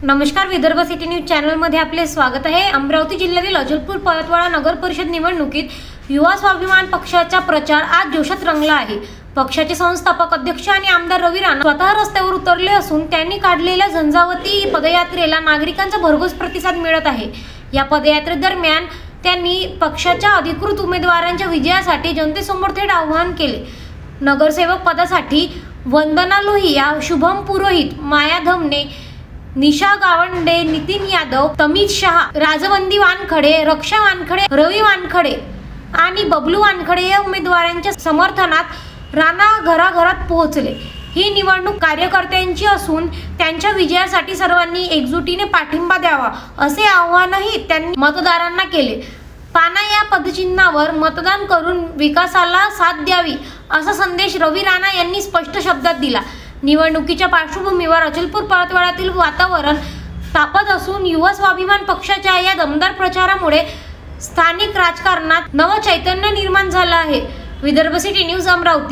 नमस्कार, Vidarbha city news channel मध्ये आपले स्वागत आहे। अमरावती जिल्ह्यातील अचलपूर परतवाडा नगर परिषद निवडणुकीत युवा स्वाभिमान पक्षाचा प्रचार आज जोशात रंगला आहे। पक्षाचे संस्थापक अध्यक्ष आणि आमदार रवी राणा स्वतः रस्त्यावर उतरले असून त्यांनी काढलेल्या झंझावती पदयात्रेला नागरिकांचा भरघोस प्रतिसाद मिळत आहे। या पदयात्रेदरम्यान त्यांनी पक्षाच्या अधिकृत उमेदवारांच्या विजयासाठी जनतेसमोर थेट आवाहन केले। नगरसेवक पदासाठी वंदना लोहिया, शुभम पुरोहित, माया धमने, निशा गावंडे, नितीन यादव, तमीज शहा, राजवंदी वानखडे, रक्षा वानखडे, रवी वानखडे आणि बबलू वानखडे या उमेदवारांच्या समर्थनात राणा घराघरात पोहोचले। ही निवडणूक कार्यकर्त्यांची असून त्यांच्या विजयासाठी सर्वांनी एकजुटीने पाठिंबा द्यावा असे आवाहनही त्यांनी मतदारांना केले। पाना या पदचिन्हावर मतदान करून विकासाला साथ द्यावी असा संदेश रवी राणा यांनी स्पष्ट शब्दात दिला। निवडणुकीच्या पार्श्वभूमीवर अचलपूर परतवाड्यातील वातावरण तापत असून युवा स्वाभिमान पक्षाच्या या दमदार प्रचारामुळे स्थानिक राजकारणात नवचैतन्य निर्माण झालं आहे। Vidarbha city news Amravati.